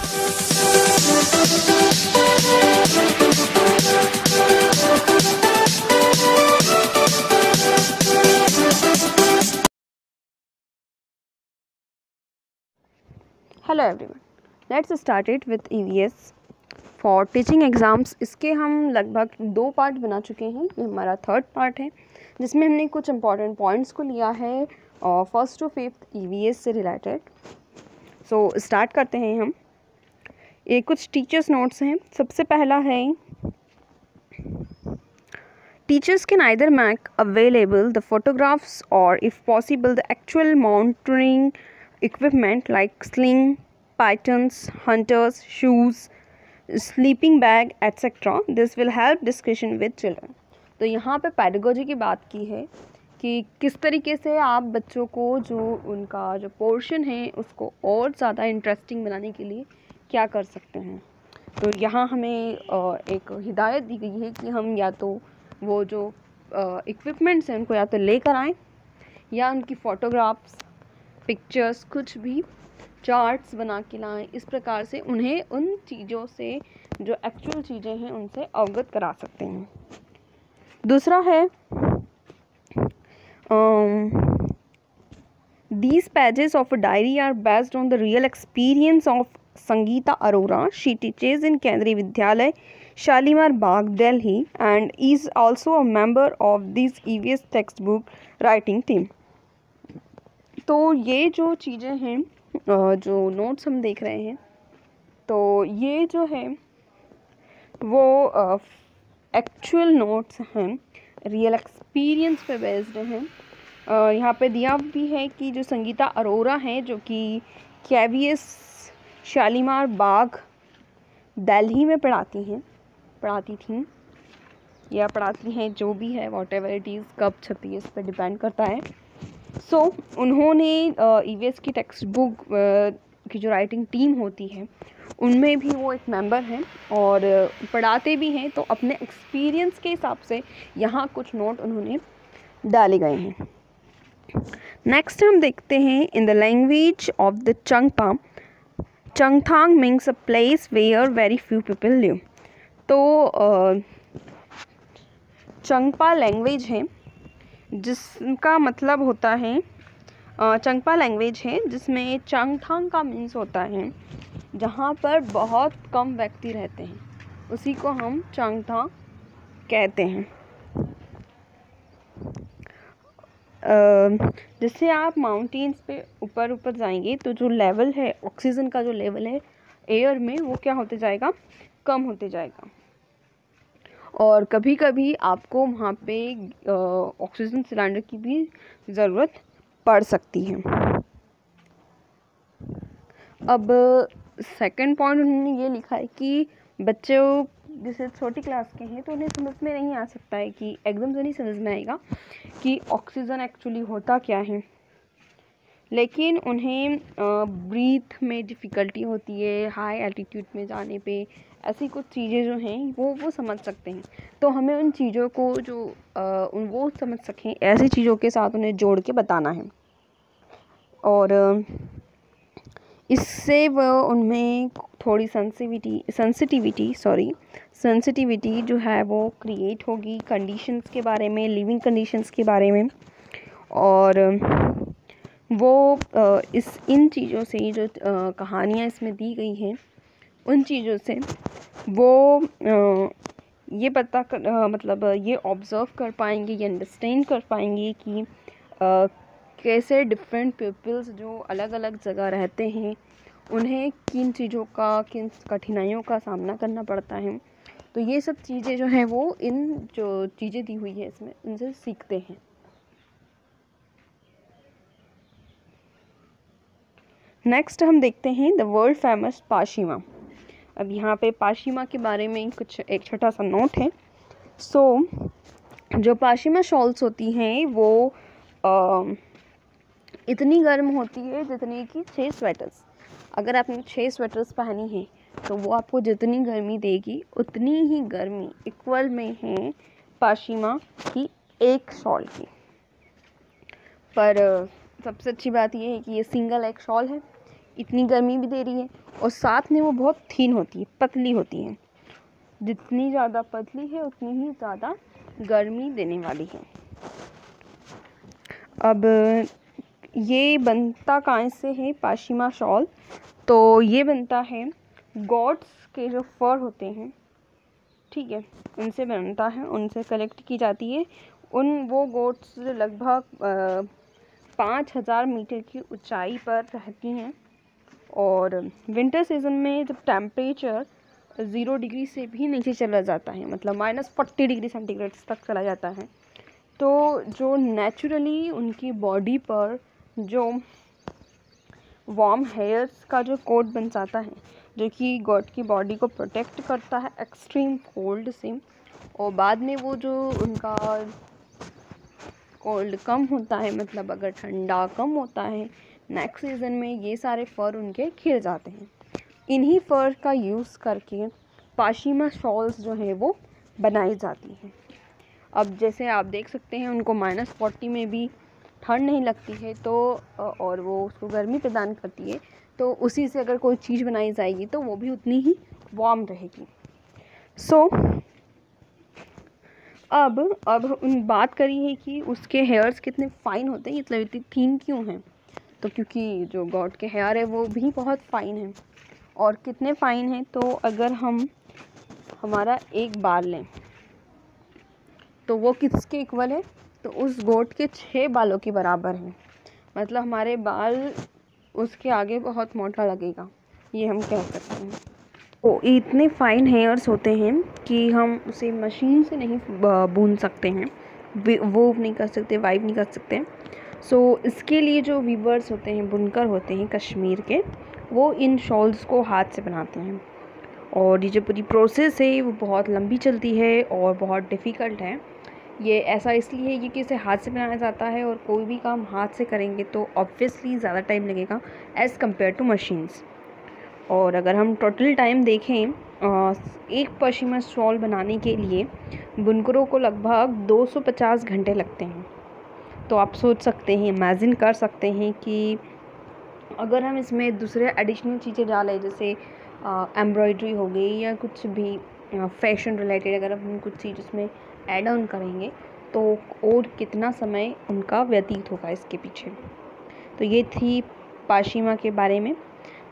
Hello everyone, let's start it with EVS for teaching exams. इसके हम लगभग 2 part बना चुके हैं। ये हमारा 3rd पार्ट है जिसमें हमने कुछ इंपॉर्टेंट पॉइंट्स को लिया है 1st to 5th EVS से रिलेटेड। सो स्टार्ट करते हैं हम। ये कुछ टीचर्स नोट्स हैं। सबसे पहला है, teachers can either make available the photographs और if possible the actual mounting equipment like sling, pythons, hunters, shoes, sleeping bag, etc. This will help discussion with children. तो यहाँ पे पैडागोजी की बात की है कि किस तरीके से आप बच्चों को जो उनका जो पोर्शन है उसको और ज़्यादा इंटरेस्टिंग बनाने के लिए क्या कर सकते हैं। तो यहाँ हमें एक हिदायत दी गई है कि हम या तो वो जो इक्विपमेंट्स हैं उनको या तो लेकर आएँ या उनकी फ़ोटोग्राफ्स, पिक्चर्स, कुछ भी चार्ट्स बना के लाएँ। इस प्रकार से उन्हें उन चीज़ों से जो एक्चुअल चीज़ें हैं उनसे अवगत करा सकते हैं। दूसरा है, these pages of a diary are based on the real experience of Sangeeta Arora. She teaches in Kendriya Vidyalaya, Shalimar Bagh, Delhi, and is also a member of this EVS textbook writing team. तो ये जो चीज़ें हैं, जो notes हम देख रहे हैं, तो ये जो है वो एक्चुअल नोट्स हैं, रियल एक्सपीरियंस पे बेस्ड हैं। यहाँ पे दिया भी है कि जो संगीता अरोरा हैं जो कि KVS शालीमार बाग दिल्ली में पढ़ाती थीं या पढ़ाती हैं, जो भी है, वॉटेवर इट इज़, कब छपी है इस पर डिपेंड करता है। सो उन्होंने EVS की टेक्स्ट बुक की जो राइटिंग टीम होती है उनमें भी वो एक मेंबर हैं और पढ़ाते भी हैं। तो अपने एक्सपीरियंस के हिसाब से यहाँ कुछ नोट उन्होंने डाले गए हैं। नेक्स्ट हम देखते हैं, in the language of the Changpa, Changthang means a place where very few people live. तो चंगपा लैंग्वेज है जिसका मतलब होता है, चंगपा लैंग्वेज है जिसमें चंगथांग का मीन्स होता है जहाँ पर बहुत कम व्यक्ति रहते हैं, उसी को हम चंगथांग कहते हैं। जैसे आप माउंटेन्स पे ऊपर जाएंगे तो जो लेवल है, ऑक्सीजन का जो लेवल है एयर में, वो क्या होते जाएगा, कम होते जाएगा। और कभी कभी आपको वहाँ पे ऑक्सीजन सिलेंडर की भी ज़रूरत पड़ सकती है। अब सेकंड पॉइंट उन्होंने ये लिखा है कि बच्चों जैसे छोटी क्लास के हैं तो उन्हें समझ में नहीं आ सकता है कि एकदम से नहीं समझ में आएगा कि ऑक्सीजन एक्चुअली होता क्या है, लेकिन उन्हें ब्रीथ में डिफ़िकल्टी होती है, हाई एल्टीट्यूड में जाने पे, ऐसी कुछ चीज़ें जो हैं वो समझ सकते हैं। तो हमें उन चीज़ों को जो वो समझ सकें, ऐसी चीज़ों के साथ उन्हें जोड़ के बताना है और इससे वो उनमें थोड़ी सेंसिटिविटी जो है वो क्रिएट होगी कंडीशंस के बारे में, लिविंग कंडीशंस के बारे में। और वो इन चीज़ों से जो कहानियाँ इसमें दी गई हैं उन चीज़ों से वो ये मतलब ये ऑब्ज़र्व कर पाएंगे, ये अंडरस्टैंड कर पाएंगे कि कैसे डिफरेंट पीपल्स जो अलग अलग जगह रहते हैं उन्हें किन चीज़ों का, किन कठिनाइयों का सामना करना पड़ता है। तो ये सब चीज़ें जो हैं वो इन जो चीज़ें दी हुई है इसमें, इनसे सीखते हैं। नेक्स्ट हम देखते हैं द वर्ल्ड फेमस पाशिमा। अब यहाँ पे पाशिमा के बारे में कुछ एक छोटा सा नोट है। सो जो पाशिमा शॉल्स होती हैं वो इतनी गर्म होती है जितनी कि 6 स्वेटर्स। अगर आपने 6 स्वेटर्स पहनी हैं तो वो आपको जितनी गर्मी देगी उतनी ही गर्मी इक्वल में है पाशिमा की एक शॉल की। पर सबसे अच्छी बात ये है कि ये सिंगल एक शॉल है, इतनी गर्मी भी दे रही है, और साथ में वो बहुत थीन होती है, पतली होती है। जितनी ज़्यादा पतली है उतनी ही ज़्यादा गर्मी देने वाली है। अब ये बनता कहाँ से है पाशिमा शॉल? तो ये बनता है गॉड्स के जो फर होते हैं, ठीक है, उनसे बनता है, उनसे कलेक्ट की जाती है। वो गोट्स लगभग 5000 मीटर की ऊंचाई पर रहती हैं, और विंटर सीज़न में जब टेम्परेचर 0 डिग्री से भी नीचे चला जाता है, मतलब -40 डिग्री सेंटीग्रेड तक चला जाता है, तो जो नेचुरली उनकी बॉडी पर जो वार्म हेयर्स का जो कोट बन जाता है, जो कि गॉड की बॉडी को प्रोटेक्ट करता है एक्सट्रीम कोल्ड से, और बाद में वो जो उनका कोल्ड कम होता है, मतलब अगर ठंडा कम होता है नेक्स्ट सीज़न में, ये सारे फर उनके खिल जाते हैं। इन्हीं फर का यूज़ करके पाशिमा शॉल्स जो है वो बनाई जाती हैं। अब जैसे आप देख सकते हैं उनको -40 में भी ठंड नहीं लगती है, तो और वो उसको गर्मी प्रदान करती है, तो उसी से अगर कोई चीज़ बनाई जाएगी तो वो भी उतनी ही वार्म रहेगी। अब उन बात करी है कि उसके हेयर्स कितने फ़ाइन होते हैं, मतलब इतनी थीन क्यों हैं? तो क्योंकि जो गॉड के हेयर है वो भी बहुत फ़ाइन हैं। और कितने फ़ाइन हैं? तो अगर हम हमारा एक बाल लें तो वो किसके इक्वल है? तो उस गोट के 6 बालों के बराबर है। मतलब हमारे बाल उसके आगे बहुत मोटा लगेगा, ये हम कह सकते हैं। तो इतने फ़ाइन हेयर्स होते हैं कि हम उसे मशीन से नहीं बुन सकते हैं, वोव नहीं कर सकते, वाइव नहीं कर सकते। इसके लिए जो वीवर्स होते हैं, बुनकर होते हैं कश्मीर के, वो इन शॉल्स को हाथ से बनाते हैं। और ये जो पूरी प्रोसेस है वो बहुत लंबी चलती है और बहुत डिफ़िकल्ट है। ये ऐसा इसलिए है कि इसे हाथ से बनाया जाता है, और कोई भी काम हाथ से करेंगे तो ऑब्वियसली ज़्यादा टाइम लगेगा एज़ कम्पेयर टू मशीन्स। और अगर हम टोटल टाइम देखें एक पश्चिमा शॉल बनाने के लिए बुनकरों को लगभग 250 घंटे लगते हैं। तो आप सोच सकते हैं, इमेजिन कर सकते हैं कि अगर हम इसमें दूसरे एडिशनल चीज़ें डालें, जैसे एम्ब्रॉयडरी हो गई या कुछ भी फैशन रिलेटेड, अगर हम कुछ चीज़ उसमें ऐड ऑन करेंगे तो और कितना समय उनका व्यतीत होगा इसके पीछे। तो ये थी पाशिमा के बारे में।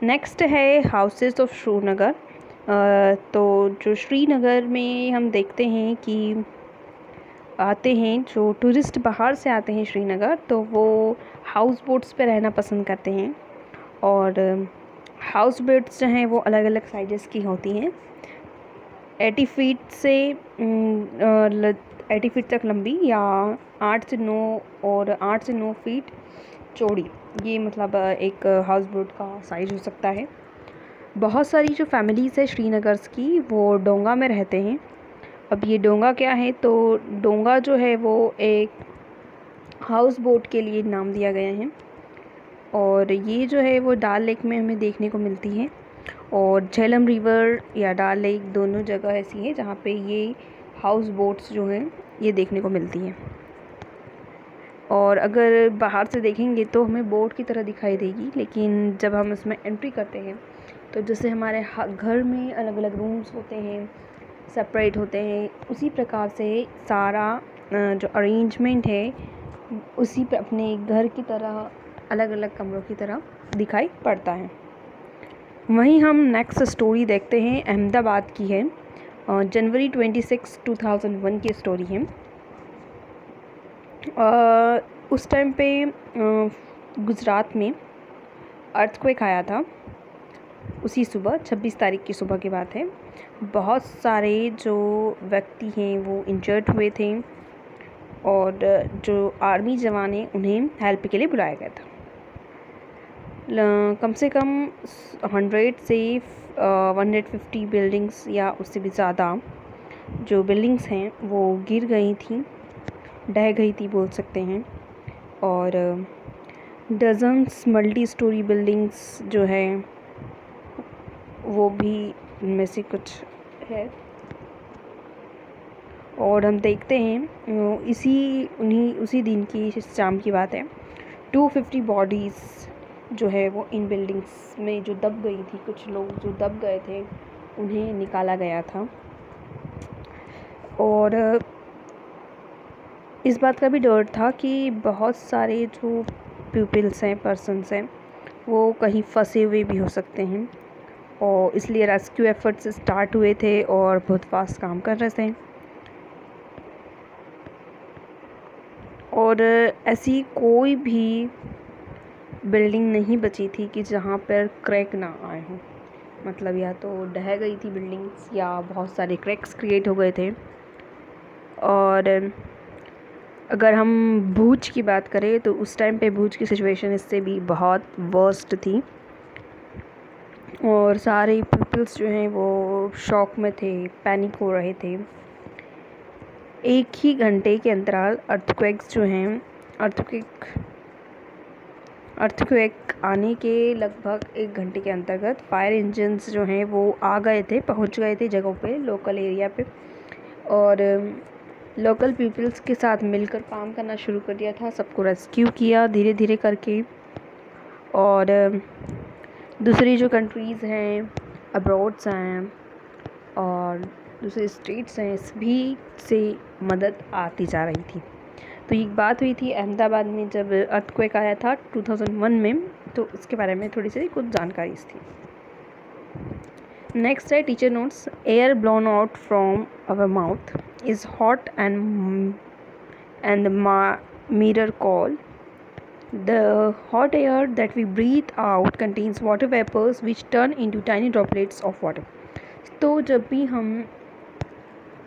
नेक्स्ट है हाउसेस ऑफ श्रीनगर। तो जो श्रीनगर में हम देखते हैं कि आते हैं जो टूरिस्ट बाहर से आते हैं श्रीनगर, तो वो हाउस बोट्स पे रहना पसंद करते हैं। और हाउस बोट्स जो हैं वो अलग अलग साइज़ की होती हैं, 80 फीट से 80 फीट तक लंबी, या 8 से 9 और 8 से 9 फीट चौड़ी। ये मतलब एक हाउस बोट का साइज़ हो सकता है। बहुत सारी जो फैमिलीज़ है श्रीनगर की, वो डोंगा में रहते हैं। अब ये डोंगा क्या है? तो डोंगा जो है वो एक हाउस बोट के लिए नाम दिया गया है, और ये जो है वो डाल लेक में हमें देखने को मिलती है। और झेलम रिवर या डाल लेक दोनों जगह ऐसी है जहाँ पे ये हाउस बोट्स जो हैं ये देखने को मिलती हैं। और अगर बाहर से देखेंगे तो हमें बोट की तरह दिखाई देगी, लेकिन जब हम इसमें एंट्री करते हैं तो जैसे हमारे घर में अलग अलग रूम्स होते हैं, सेपरेट होते हैं, उसी प्रकार से सारा जो अरेंजमेंट है उसी पे अपने घर की तरह अलग अलग कमरों की तरह दिखाई पड़ता है। वहीं हम नेक्स्ट स्टोरी देखते हैं, अहमदाबाद की है। जनवरी 26, 2001 की स्टोरी है। उस टाइम पे गुजरात में अर्थक्वेक आया था। उसी सुबह 26 तारीख की सुबह की बात है। बहुत सारे जो व्यक्ति हैं वो इंजर्ड हुए थे, और जो आर्मी जवान हैं उन्हें हेल्प के लिए बुलाया गया था। कम से कम 100 से 150 बिल्डिंग्स या उससे भी ज़्यादा जो बिल्डिंग्स हैं वो गिर गई थी, ढह गई थी बोल सकते हैं। और डजन्स मल्टी स्टोरी बिल्डिंग्स जो है वो भी उनमें से कुछ है। और हम देखते हैं उसी दिन की शाम की बात है, 250 बॉडीज़ जो है वो इन बिल्डिंग्स में जो दब गई थी, कुछ लोग जो दब गए थे उन्हें निकाला गया था। और इस बात का भी डर था कि बहुत सारे जो पीपल्स हैं, पर्सन्स हैं, वो कहीं फंसे हुए भी हो सकते हैं, और इसलिए रेस्क्यू एफर्ट्स स्टार्ट हुए थे और बहुत फास्ट काम कर रहे थे। और ऐसी कोई भी बिल्डिंग नहीं बची थी कि जहाँ पर क्रैक ना आए हों, मतलब या तो ढह गई थी बिल्डिंग्स या बहुत सारे क्रैक्स क्रिएट हो गए थे। और अगर हम भूज की बात करें तो उस टाइम पे भूज की सिचुएशन इससे भी बहुत वर्स्ट थी, और सारे पीपल्स जो हैं वो शॉक में थे, पैनिक हो रहे थे। एक ही घंटे के अंतराल अर्थक्वेक्स जो हैं, अर्थक्वेक आने के लगभग 1 घंटे के अंतर्गत फायर इंजन्स जो हैं वो आ गए थे, पहुंच गए थे जगहों पे, लोकल एरिया पे, और लोकल पीपल्स के साथ मिलकर काम करना शुरू कर दिया था, सबको रेस्क्यू किया धीरे धीरे करके। और दूसरी जो कंट्रीज़ हैं, अब्रॉड्स हैं और दूसरे स्टेट्स हैं, सभी से मदद आती जा रही थी। तो एक बात हुई थी अहमदाबाद में जब अर्थक्वेक आया था 2001 में, तो उसके बारे में थोड़ी सी कुछ जानकारी थी। नेक्स्ट है teacher notes. Air blown out from our mouth is hot and mirror call. The hot air that we breathe out contains water vapors which turn into tiny droplets of water. तो जब भी हम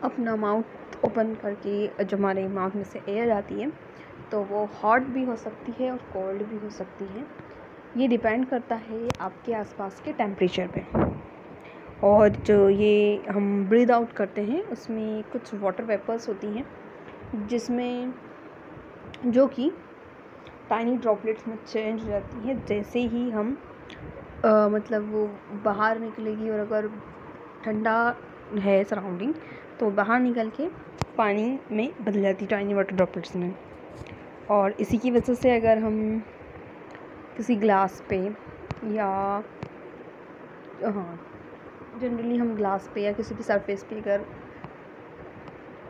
अपना mouth open करके जो हमारे mouth में से एयर आती है तो वो हॉट भी हो सकती है और कोल्ड भी हो सकती है। ये डिपेंड करता है आपके आसपास के टेम्परेचर पे। और जो ये हम ब्रीद आउट करते हैं उसमें कुछ वाटर वेपर्स होती हैं जिसमें जो कि टाइनी ड्रॉपलेट्स में चेंज हो जाती है जैसे ही हम मतलब वो बाहर निकलेगी, और अगर ठंडा है सराउंडिंग तो बाहर निकल के पानी में बदल जाती है टाइनी वाटर ड्रॉपलेट्स में। और इसी की वजह से अगर हम किसी ग्लास पे या जनरली हम ग्लास पे या किसी भी सरफेस पे अगर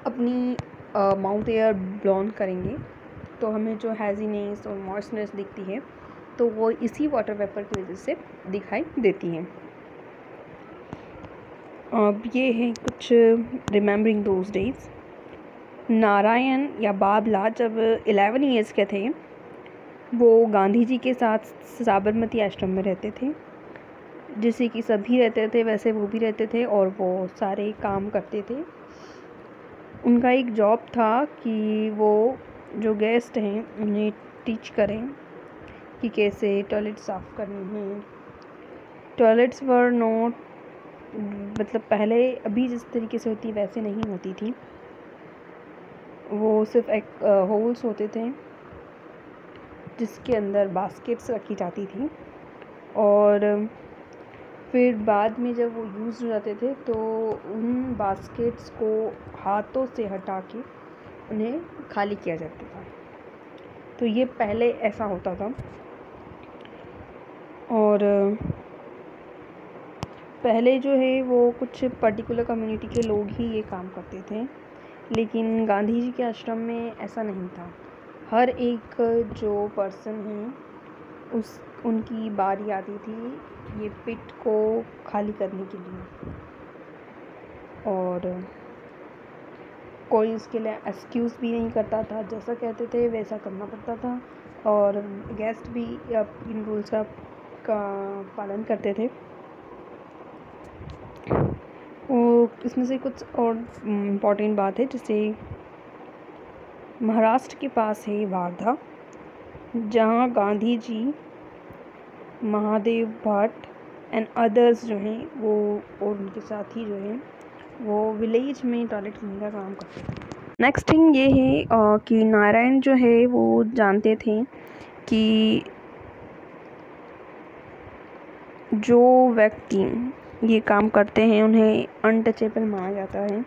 अपनी माउथ एयर ब्लोन करेंगे तो हमें जो हैज़ीनेस और मॉइस्चनेस दिखती है तो वो इसी वाटर वेपर की वजह से दिखाई देती हैं। अब ये है कुछ रिमेम्बरिंग दोज डेज। नारायण या बाबला जब 11 ईयर्स के थे वो गांधी जी के साथ साबरमती आश्रम में रहते थे, जैसे कि सभी रहते थे वैसे वो भी रहते थे और वो सारे काम करते थे। उनका एक जॉब था कि वो जो गेस्ट हैं उन्हें टीच करें कि कैसे टॉयलेट साफ़ करनी है। टॉयलेट्स वर नॉट, मतलब पहले अभी जिस तरीके से होती वैसे नहीं होती थी, वो सिर्फ एक होल्स होते थे जिसके अंदर बास्केट्स रखी जाती थी, और फिर बाद में जब वो यूज़ हो जाते थे तो उन बास्केट्स को हाथों से हटा के उन्हें खाली किया जाता था। तो ये पहले ऐसा होता था। और पहले जो है वो कुछ पर्टिकुलर कम्युनिटी के लोग ही ये काम करते थे, लेकिन गांधी जी के आश्रम में ऐसा नहीं था। हर एक जो पर्सन है उनकी बारी आती थी ये पिट को खाली करने के लिए, और कोई उसके लिए एक्सक्यूज़ भी नहीं करता था, जैसा कहते थे वैसा करना पड़ता था। और गेस्ट भी इन रूल्स का पालन करते थे। वो इसमें से कुछ और इम्पॉर्टेंट बात है, जैसे महाराष्ट्र के पास है वार्धा, जहाँ गांधी जी, महादेव भट्ट एंड अदर्स जो हैं वो और उनके साथी जो हैं वो विलेज में टॉयलेट क्लीनिंग का काम करते थे। नेक्स्ट थिंग ये है कि नारायण जो है वो जानते थे कि जो व्यक्ति ये काम करते हैं उन्हें अनटचेबल माना जाता है,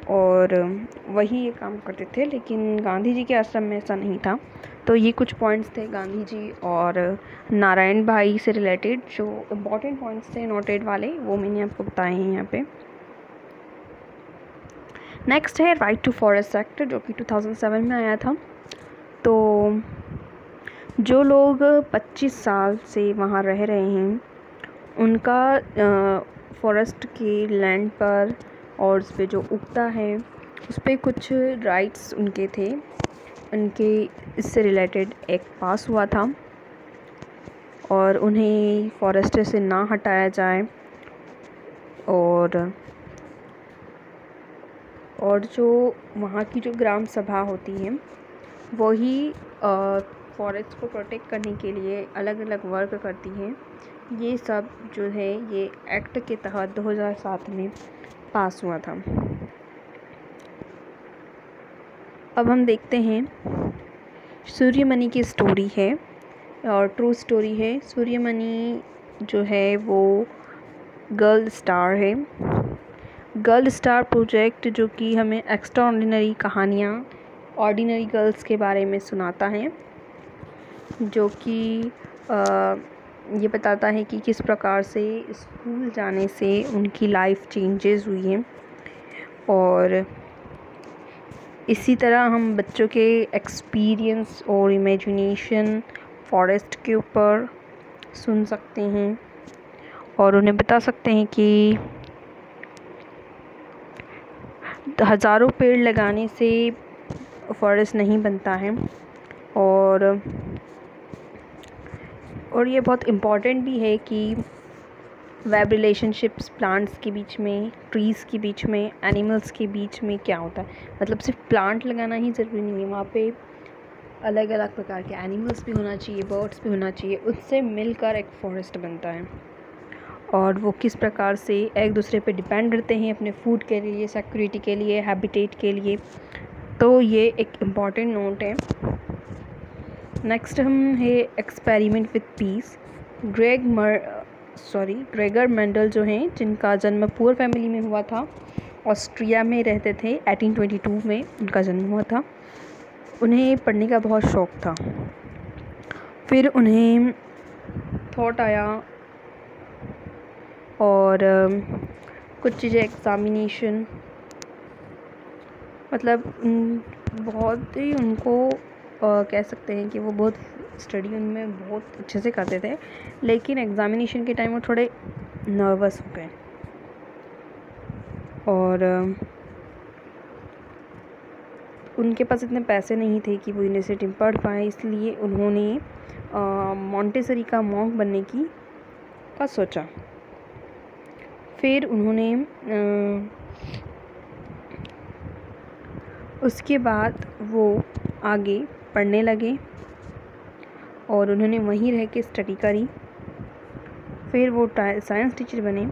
और वही ये काम करते थे, लेकिन गांधी जी के आश्रम में ऐसा नहीं था। तो ये कुछ पॉइंट्स थे गांधी जी और नारायण भाई से रिलेटेड, जो इम्पॉर्टेंट पॉइंट्स थे नोटेड वाले, वो मैंने आपको बताए हैं यहाँ पे। नेक्स्ट है राइट टू फॉरेस्ट एक्ट, जो कि 2007 में आया था। तो जो लोग 25 साल से वहाँ रह रहे हैं, उनका फॉरेस्ट के लैंड पर और उस पर जो उगता है उस पर कुछ राइट्स उनके थे, उनके इससे रिलेटेड एक्ट पास हुआ था और उन्हें फॉरेस्ट से ना हटाया जाए। और जो वहाँ की जो ग्राम सभा होती है वही फॉरेस्ट को प्रोटेक्ट करने के लिए अलग अलग वर्क करती है। ये सब जो है ये एक्ट के तहत 2007 में पास हुआ था। अब हम देखते हैं सूर्यमणि की स्टोरी है और ट्रू स्टोरी है। सूर्यमणि जो है वो गर्ल स्टार है। गर्ल स्टार प्रोजेक्ट जो कि हमें एक्स्ट्रा ऑर्डिनरी कहानियाँ ऑर्डिनरी गर्ल्स के बारे में सुनाता है, जो कि ये बताता है कि किस प्रकार से स्कूल जाने से उनकी लाइफ चेंजेस हुई है। और इसी तरह हम बच्चों के एक्सपीरियंस और इमेजिनेशन फॉरेस्ट के ऊपर सुन सकते हैं और उन्हें बता सकते हैं कि हज़ारों पेड़ लगाने से फॉरेस्ट नहीं बनता है। और ये बहुत इम्पॉर्टेंट भी है कि वेब रिलेशनशिप्स प्लांट्स के बीच में, ट्रीज़ के बीच में, एनिमल्स के बीच में क्या होता है। मतलब सिर्फ प्लांट लगाना ही ज़रूरी नहीं है, वहाँ पे अलग अलग प्रकार के एनिमल्स भी होना चाहिए, बर्ड्स भी होना चाहिए, उससे मिलकर एक फॉरेस्ट बनता है। और वो किस प्रकार से एक दूसरे पे डिपेंड रहते हैं अपने फूड के लिए, सिक्योरिटी के लिए, हैबिटेट के लिए। तो ये एक इम्पॉर्टेंट नोट है। नेक्स्ट हम है experiment with piece. Gregor Mendel जो हैं, जिनका जन्म पुअर फैमिली में हुआ था, ऑस्ट्रिया में रहते थे। 1822 में उनका जन्म हुआ था। उन्हें पढ़ने का बहुत शौक़ था। फिर उन्हें थॉट आया और कुछ चीज़ें एग्ज़ामिनेशन, मतलब बहुत ही उनको कह सकते हैं कि वो बहुत स्टडी उनमें बहुत अच्छे से करते थे, लेकिन एग्ज़ामिनेशन के टाइम वो थोड़े नर्वस हो गए और उनके पास इतने पैसे नहीं थे कि वो यूनिवर्सिटी में पढ़ पाए। इसलिए उन्होंने मॉन्टेसरी का मॉन्क बनने का सोचा। फिर उन्होंने उसके बाद वो आगे पढ़ने लगे और उन्होंने वहीं रह के स्टडी करी। फिर वो साइंस टीचर बने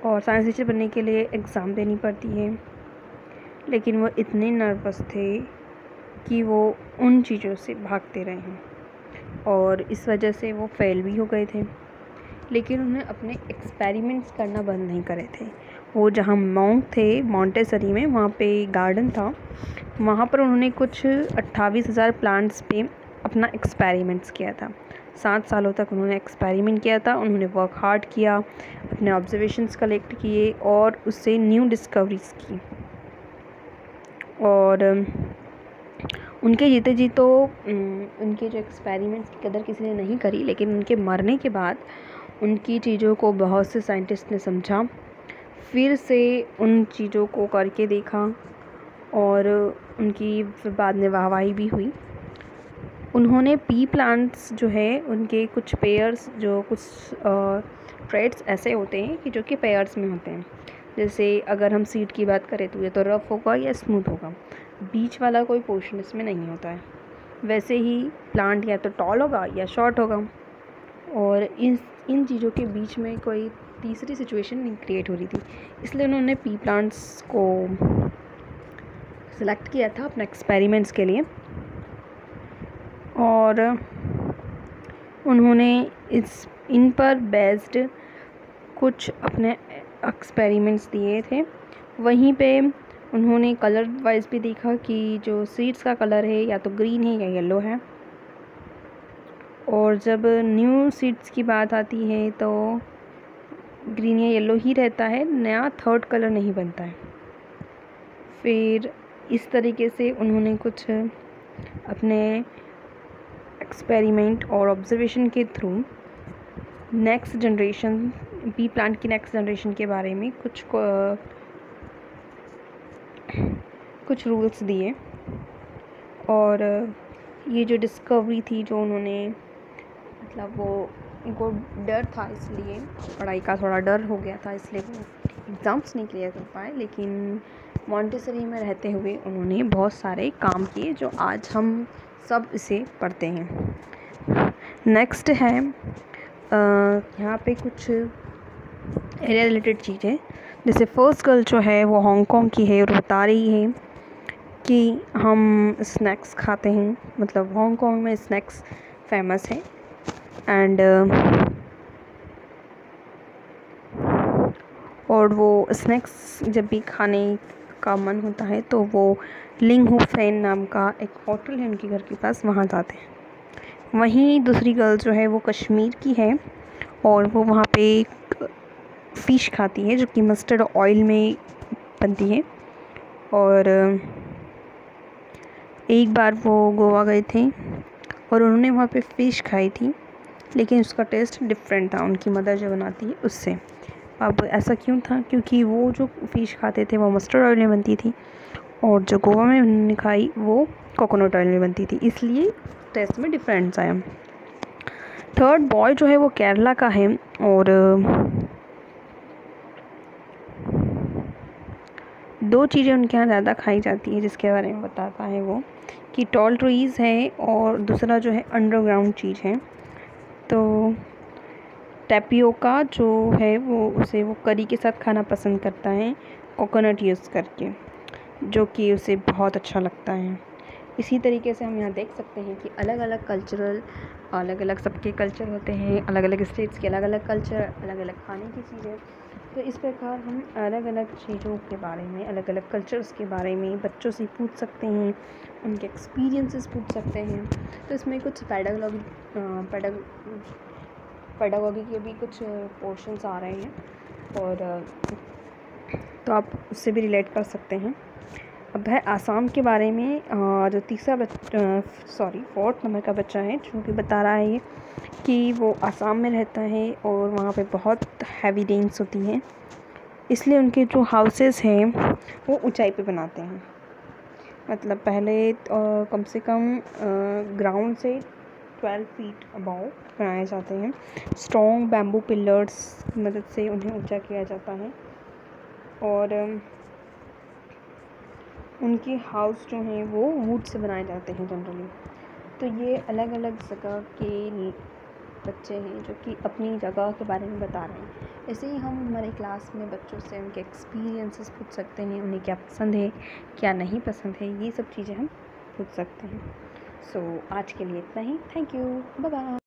और साइंस टीचर बनने के लिए एग्ज़ाम देनी पड़ती है, लेकिन वो इतने नर्वस थे कि वो उन चीज़ों से भागते रहे हैं और इस वजह से वो फेल भी हो गए थे। लेकिन उन्हें अपने एक्सपेरिमेंट्स करना बंद नहीं करे थे। वो जहाँ मॉन्क थे मॉन्टेसरी में, वहाँ पे गार्डन था, वहाँ पर उन्होंने कुछ 28,000 प्लांट्स पे अपना एक्सपेरिमेंट्स किया था। 7 सालों तक उन्होंने एक्सपेरिमेंट किया था। उन्होंने वर्क हार्ड किया, अपने ऑब्जर्वेशंस कलेक्ट किए और उससे न्यू डिस्कवरीज की। और उनके जीते जी तो उनके जो एक्सपेरिमेंट्स की कदर किसी ने नहीं करी, लेकिन उनके मरने के बाद उनकी चीज़ों को बहुत से साइंटिस्ट ने समझा, फिर से उन चीज़ों को करके देखा और उनकी फिर बाद में वाहवाही भी हुई। उन्होंने पी प्लांट्स जो है उनके कुछ पेयर्स, जो कुछ ट्रेड्स ऐसे होते हैं कि जो कि पेयर्स में होते हैं। जैसे अगर हम सीड की बात करें तो ये तो रफ़ होगा या स्मूथ होगा, बीच वाला कोई पोर्शन इसमें नहीं होता है। वैसे ही प्लांट या तो टॉल होगा या शॉर्ट होगा और इन चीज़ों के बीच में कोई तीसरी सिचुएशन नहीं क्रिएट हो रही थी, इसलिए उन्होंने पी प्लांट्स को सिलेक्ट किया था अपने एक्सपेरिमेंट्स के लिए। और उन्होंने इन पर बेस्ड कुछ अपने एक्सपेरिमेंट्स दिए थे वहीं पे उन्होंने कलर वाइज भी देखा कि जो सीड्स का कलर है या तो ग्रीन है या येलो है, और जब न्यू सीड्स की बात आती है तो ग्रीन या येलो ही रहता है, नया थर्ड कलर नहीं बनता है। फिर इस तरीके से उन्होंने कुछ अपने एक्सपेरिमेंट और ऑब्जर्वेशन के through next generation, P plant की नेक्स्ट जनरेशन के बारे में कुछ रूल्स दिए। और ये जो डिस्कवरी थी जो उन्होंने, मतलब वो उनको डर था, इसलिए पढ़ाई का थोड़ा डर हो गया था, इसलिए वो एग्ज़ाम्स नहीं क्लियर कर पाए, लेकिन मॉन्टेसरी में रहते हुए उन्होंने बहुत सारे काम किए जो आज हम सब इसे पढ़ते हैं। नेक्स्ट है यहाँ पे कुछ एरिया रिलेटेड चीज़ें, जैसे फर्स्ट गर्ल जो है वो हांगकांग की है और बता रही है कि हम स्नैक्स खाते हैं, मतलब हांगकांग में स्नैक्स फेमस है। एंड और वो स्नैक्स जब भी खाने का मन होता है तो वो लिंग हू फेन नाम का एक होटल है उनके घर के पास, वहाँ जाते हैं। वहीं दूसरी गर्ल जो है वो कश्मीर की है और वो वहाँ पे फ़िश खाती है जो कि मस्टर्ड ऑयल में बनती है। और एक बार वो गोवा गए थे और उन्होंने वहाँ पे फ़िश खाई थी, लेकिन उसका टेस्ट डिफरेंट था उनकी मदर जो बनाती है उससे। अब ऐसा क्यों था? क्योंकि वो जो फ़िश खाते थे वो मस्टर्ड ऑयल में बनती थी और जो गोवा में उन्होंने खाई वो कोकोनट ऑयल में बनती थी, इसलिए टेस्ट में डिफरेंस आया। थर्ड बॉय जो है वो केरला का है और दो चीज़ें उनके यहाँ ज़्यादा खाई जाती है जिसके बारे में बताता है वो, कि टॉल ट्रीज़ है और दूसरा जो है अंडरग्राउंड चीज़ है। तो टैपियोका जो है उसे वो करी के साथ खाना पसंद करता है कोकोनट यूज़ करके, जो कि उसे बहुत अच्छा लगता है। इसी तरीके से हम यहाँ देख सकते हैं कि अलग अलग सबके कल्चर होते हैं, अलग अलग स्टेट्स के अलग अलग कल्चर, अलग अलग खाने की चीज़ें। तो इस प्रकार हम अलग अलग चीज़ों के बारे में, अलग अलग कल्चर्स के बारे में बच्चों से पूछ सकते हैं, उनके एक्सपीरियंसेस पूछ सकते हैं। तो इसमें कुछ पेडागॉगी के भी कुछ पोर्शंस आ रहे हैं और तो आप उससे भी रिलेट कर सकते हैं। अब है आसाम के बारे में, जो फोर्थ नंबर का बच्चा है जो कि बता रहा है कि वो आसाम में रहता है और वहाँ पे बहुत हैवी रेन्स होती हैं, इसलिए उनके जो हाउसेस हैं वो ऊंचाई पे बनाते हैं। मतलब पहले कम से कम ग्राउंड से 12 फीट अबव बनाए जाते हैं। स्ट्रॉन्ग बैम्बू पिलर्स की मदद से उन्हें ऊंचा किया जाता है और उनके हाउस जो हैं वो वुड से बनाए जाते हैं जनरली। तो ये अलग अलग जगह के बच्चे हैं जो कि अपनी जगह के बारे में बता रहे हैं। ऐसे ही हम हमारे क्लास में बच्चों से उनके एक्सपीरियंसेस पूछ सकते हैं, उन्हें क्या पसंद है क्या नहीं पसंद है, ये सब चीज़ें हम पूछ सकते हैं। सो आज के लिए इतना ही। Thank you, bye bye.